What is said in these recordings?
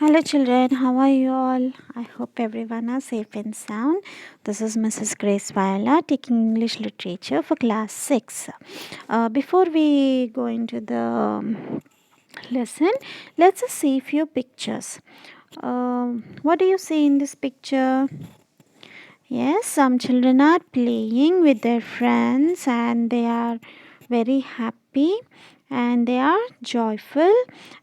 Hello children, how are you all? I hope everyone are safe and sound. This is Mrs. Grace Viola taking English Literature for class 6. Before we go into the lesson, let's just see a few pictures. What do you see in this picture? Yes, some children are playing with their friends and they are very happy and they are joyful.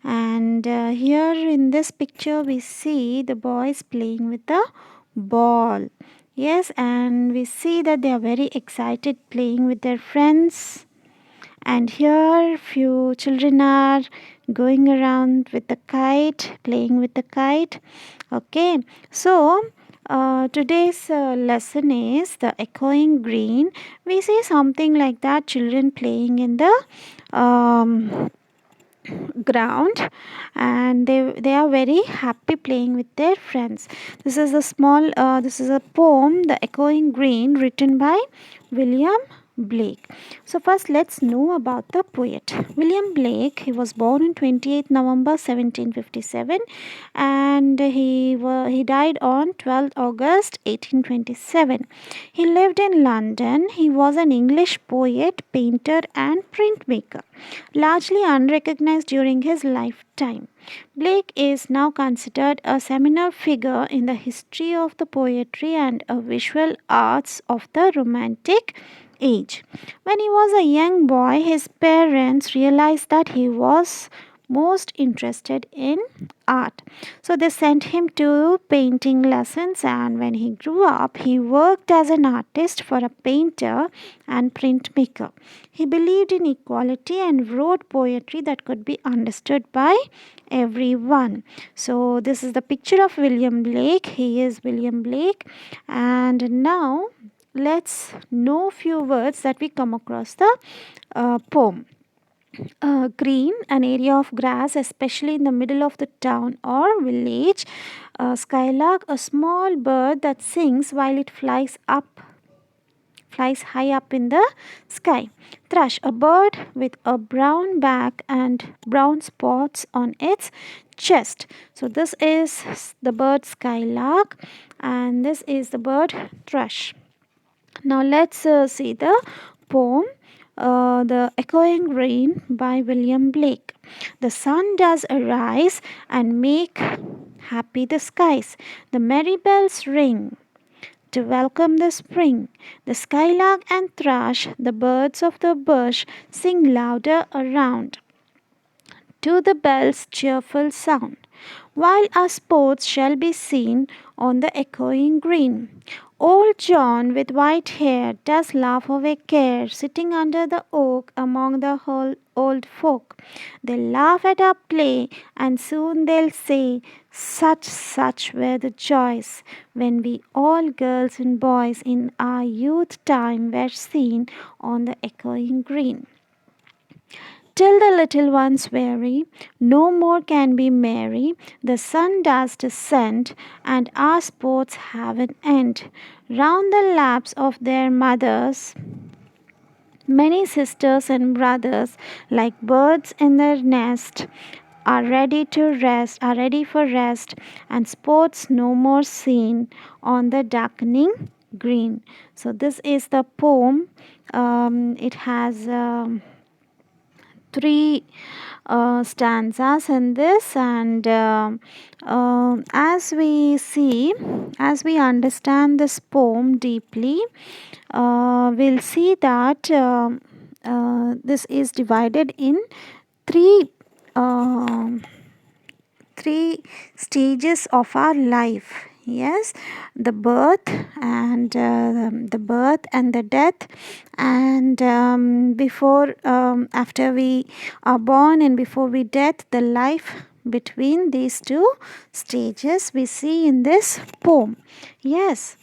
And here in this picture, we see the boys playing with the ball. Yes, and we see that they are very excited playing with their friends. And here, few children are going around with the kite, playing with the kite. Okay, so today's lesson is the echoing green. We see something like that, children playing in the ground, and they are very happy playing with their friends. This is a poem, The Echoing Green, written by William Blake. So first let's know about the poet. William Blake, he was born on 28th November 1757 and he died on 12th August 1827. He lived in London. He was an English poet, painter and printmaker, largely unrecognized during his lifetime. Blake is now considered a seminal figure in the history of the poetry and visual arts of the Romantic age. When he was a young boy, his parents realized that he was most interested in art. So they sent him to painting lessons, and when he grew up, he worked as an artist for a painter and printmaker. He believed in equality and wrote poetry that could be understood by everyone. So this is the picture of William Blake. He is William Blake. And now let's know few words that we come across the poem. Green, an area of grass, especially in the middle of the town or village. Skylark, a small bird that sings while it flies high up in the sky. Thrush, a bird with a brown back and brown spots on its chest. So this is the bird skylark and this is the bird thrush. Now let's see the poem, The Echoing Rain by William Blake. The sun does arise and make happy the skies. The merry bells ring to welcome the spring. The skylark and thrush, the birds of the bush, sing louder around to the bell's cheerful sound, while our sports shall be seen on the echoing green. Old John with white hair does laugh away care, sitting under the oak among the whole old folk. They laugh at our play, and soon they'll say, such were the joys when we all girls and boys in our youth time were seen on the echoing green. Till the little ones weary, no more can be merry. The sun does descend, and our sports have an end. Round the laps of their mothers, many sisters and brothers, like birds in their nest, are ready for rest, and sports no more seen on the darkening green. So this is the poem. It has three stanzas in this, and as we understand this poem deeply, we'll see that this is divided in three three stages of our life. Yes, the birth and the death, and before after we are born and before we death, the life between these two stages we see in this poem. Yes,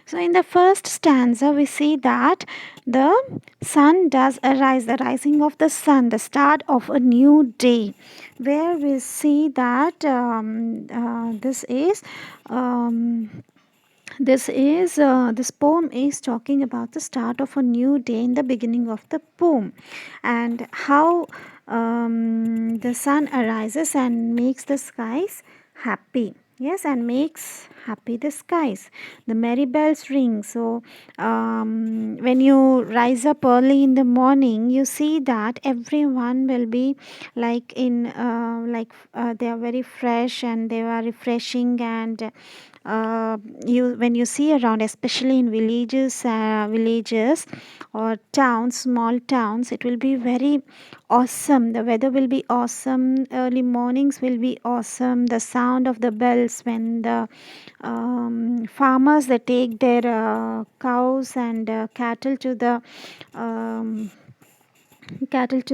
so in the first stanza, we see that the sun does arise, the rising of the sun, the start of a new day, where we see that this poem is talking about the start of a new day in the beginning of the poem, and how the sun arises and makes the skies happy. Yes, and makes happy the skies. The merry bells ring. So, when you rise up early in the morning, you see that everyone will be they are very fresh and they are refreshing, and you when you see around, especially in villages or towns, small towns, it will be very awesome. The weather will be awesome, early mornings will be awesome, the sound of the bells when the farmers, they take their cows and um, cattle to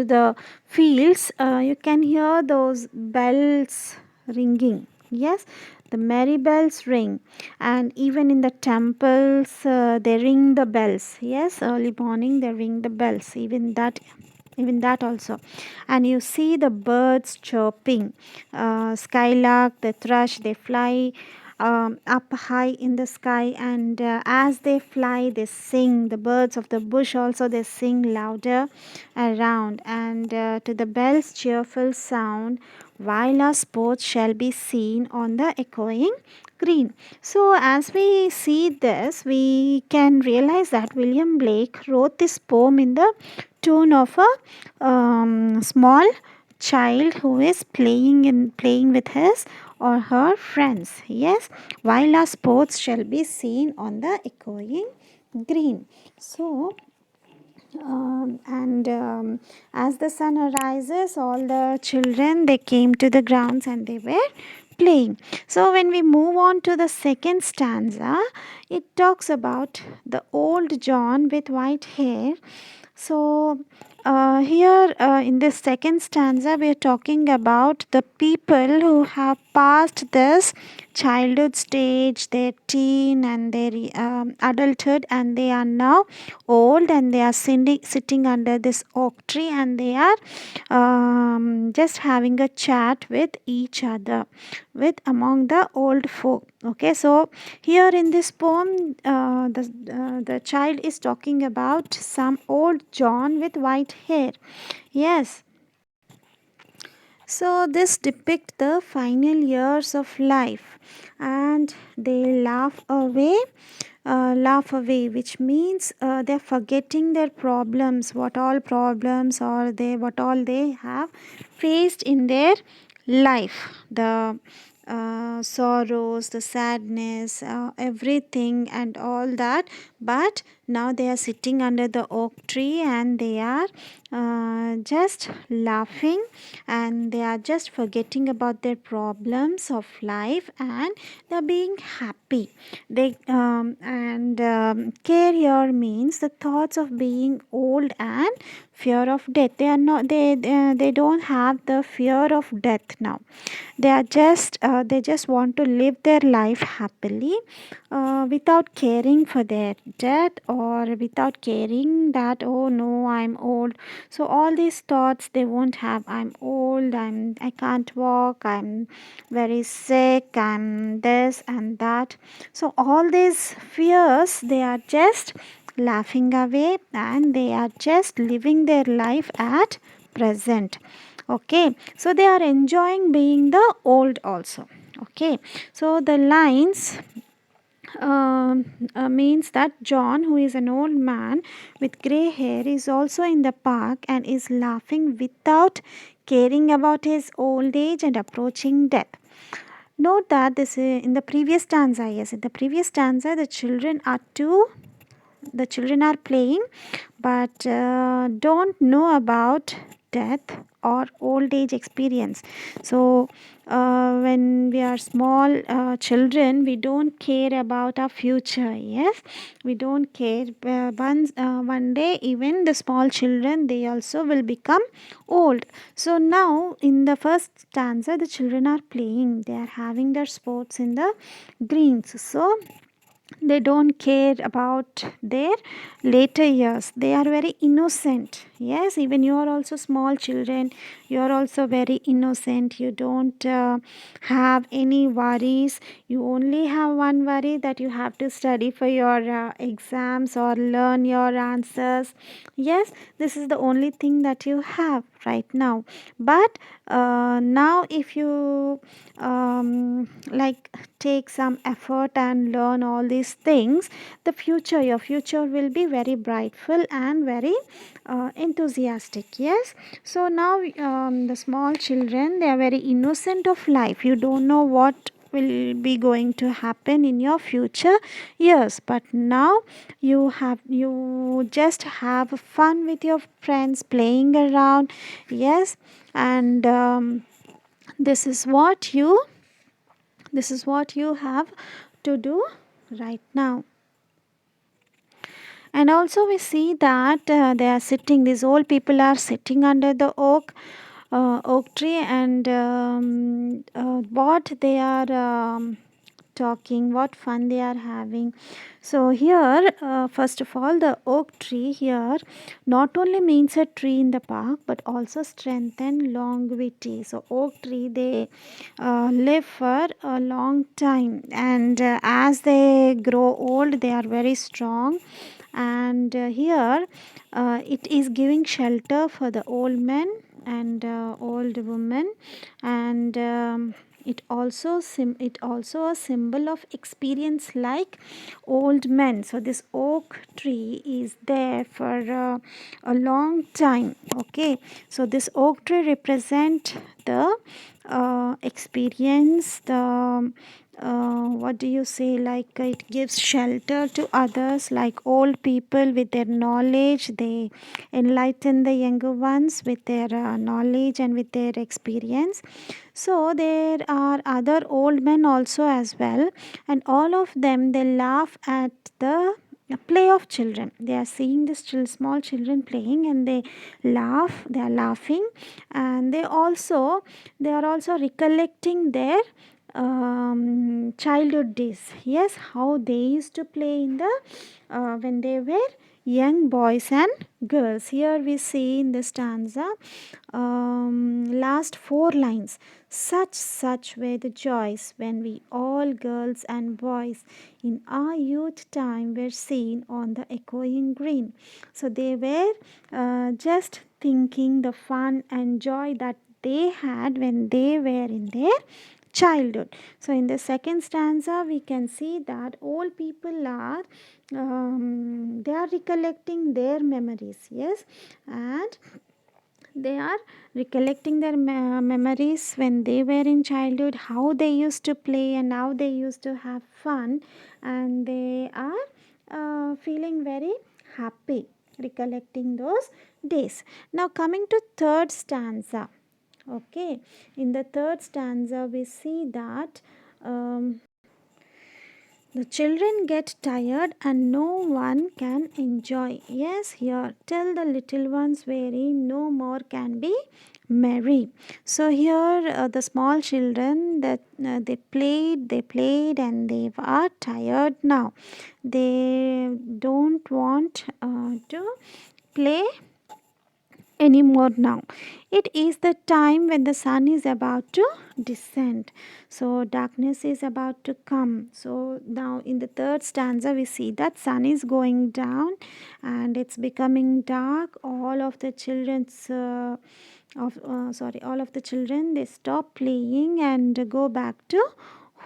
the fields, you can hear those bells ringing. Yes, the merry bells ring, and even in the temples, they ring the bells. Yes, early morning they ring the bells. Even that also, and you see the birds chirping, skylark, the thrush, they fly up high in the sky, and as they fly they sing. The birds of the bush also, they sing louder around, and to the bells cheerful sound, while our sports shall be seen on the echoing green. So as we see this, we can realize that William Blake wrote this poem in the tone of a small child who is playing with his or her friends. Yes, while our sports shall be seen on the echoing green. So and as the sun arises, all the children, they came to the grounds and they were playing. So when we move on to the second stanza, it talks about the old John with white hair. So here in this second stanza, we are talking about the people who have passed this childhood stage, their teen and their adulthood, and they are now old, and they are sitting under this oak tree, and they are just having a chat with each other, with among the old folk. Okay, so here in this poem, the child is talking about some old John with white hair. Yes, so this depict the final years of life, and they laugh away, which means they're forgetting their problems, what all they have faced in their life, the sorrows, the sadness, everything and all that. But now they are sitting under the oak tree, and they are just laughing, and they are just forgetting about their problems of life, and they're being happy. They and care here means the thoughts of being old and fear of death. They are not they don't have the fear of death now. They just want to live their life happily, without caring for their death, or without caring that, oh no, I'm old. So all these thoughts they won't have. I'm old, I can't walk, I'm very sick, I'm this and that. So all these fears, they are just laughing away, and they are just living their life at present. Okay, so they are enjoying being the old also. Okay, so the lines means that John, who is an old man with grey hair, is also in the park and is laughing without caring about his old age and approaching death. Note that this is in the previous stanza. Yes, in the previous stanza, the children are playing, but don't know about death or old age experience. So when we are small children, we don't care about our future. Yes, we don't care. One day, even the small children, they also will become old. So now in the first stanza, the children are playing, they are having their sports in the greens. So they don't care about their later years. They are very innocent. Yes, even you are also small children, you are also very innocent. You don't have any worries. You only have one worry, that you have to study for your exams or learn your answers. Yes, this is the only thing that you have, right now. But now if you like take some effort and learn all these things, the future, your future will be very brightful and very enthusiastic. Yes. So now the small children, they are very innocent of life. You don't know what will be going to happen in your future years, but now you just have fun with your friends playing around. Yes. And this is what you this is what you have to do right now. And also we see that they are sitting, these old people are sitting under the oak tree, and what they are talking, what fun they are having. So here, first of all, the oak tree here not only means a tree in the park but also strength and longevity. So oak tree, they live for a long time, and as they grow old they are very strong. And here it is giving shelter for the old men and old women. And it also a symbol of experience like old men. So this oak tree is there for a long time. Okay, so this oak tree represent the experience, the what do you say, like it gives shelter to others, like old people with their knowledge, they enlighten the younger ones with their knowledge and with their experience. So there are other old men also as well, and all of them, they laugh at the play of children. They are seeing the small children playing, and they laugh, they are laughing. And they are also recollecting their childhood days. Yes, how they used to play in the when they were young boys and girls. Here we see in the stanza last four lines: such were the joys when we all girls and boys in our youth time were seen on the echoing green. So they were just thinking the fun and joy that they had when they were in their childhood. So in the second stanza we can see that old people are they are recollecting their memories. Yes, and they are recollecting their memories when they were in childhood, how they used to play and how they used to have fun, and they are feeling very happy recollecting those days. Now coming to third stanza. Okay, in the third stanza we see that the children get tired and no one can enjoy. Yes, here, tell the little ones weary, no more can be merry. So here the small children, that they played and they are tired now. They don't want to play anymore now. It is the time when the sun is about to descend. So darkness is about to come. So now in the third stanza we see that sun is going down and it's becoming dark. All of the children's all of the children, they stop playing and go back to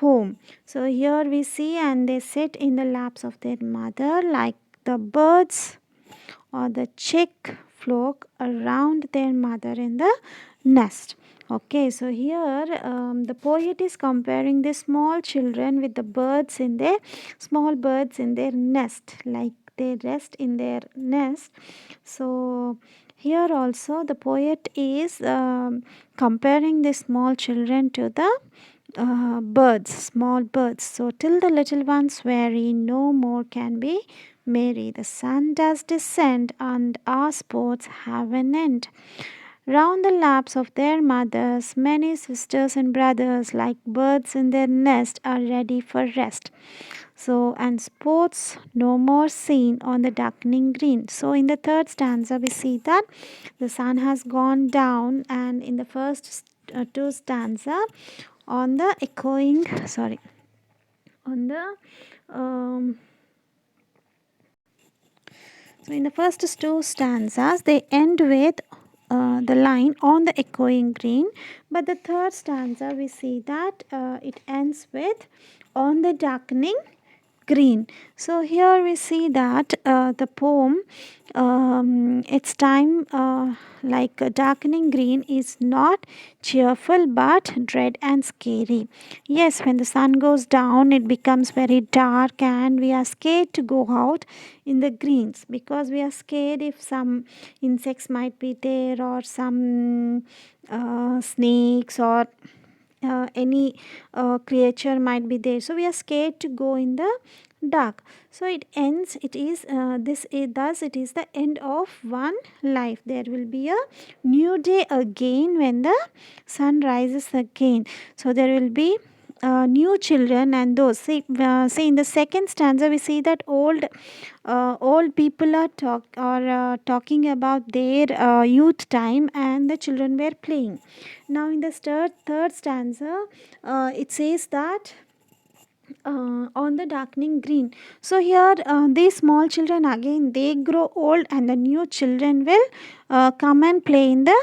home. So here we see, and they sit in the laps of their mother like the birds or the chick flock around their mother in the nest. Okay, so here the poet is comparing the small children with the birds in their small birds in their nest, like they rest in their nest. So here also the poet is comparing the small children to the birds, small birds. So till the little ones weary, no more can be merry. The sun does descend, and our sports have an end. Round the laps of their mothers, many sisters and brothers, like birds in their nest, are ready for rest. So, and sports no more seen on the darkening green. So, in the third stanza, we see that the sun has gone down, and in the first two stanza, on the echoing, on the um, so in the first two stanzas, they end with the line on the echoing green, but the third stanza we see that it ends with on the darkening green. So here we see that the poem, its time, like darkening green, is not cheerful but dread and scary. Yes, when the sun goes down it becomes very dark and we are scared to go out in the greens, because we are scared if some insects might be there, or some snakes, or any creature might be there, so we are scared to go in the dark. So it ends, it is this it, thus it is the end of one life. There will be a new day again when the sun rises again. So there will be new children, and those see in the second stanza we see that old people are talking about their youth time, and the children were playing. Now in the third stanza it says that on the darkening green. So here these small children again they grow old, and the new children will come and play in the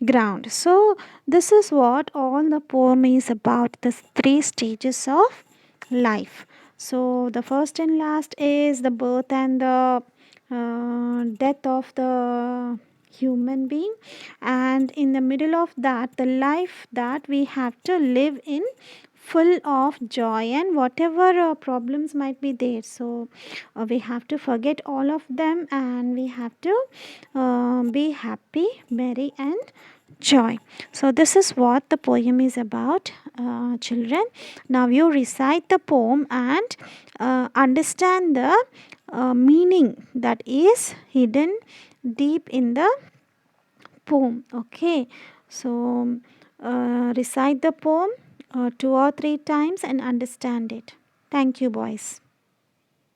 ground. So this is what all the poem is about, the three stages of life. So the first and last is the birth and the death of the human being, and in the middle of that the life that we have to live in, full of joy, and whatever problems might be there, so we have to forget all of them, and we have to be happy, merry, and joy. So this is what the poem is about, children. Now you recite the poem and understand the meaning that is hidden deep in the poem. Okay, so recite the poem two or three times and understand it. Thank you, boys.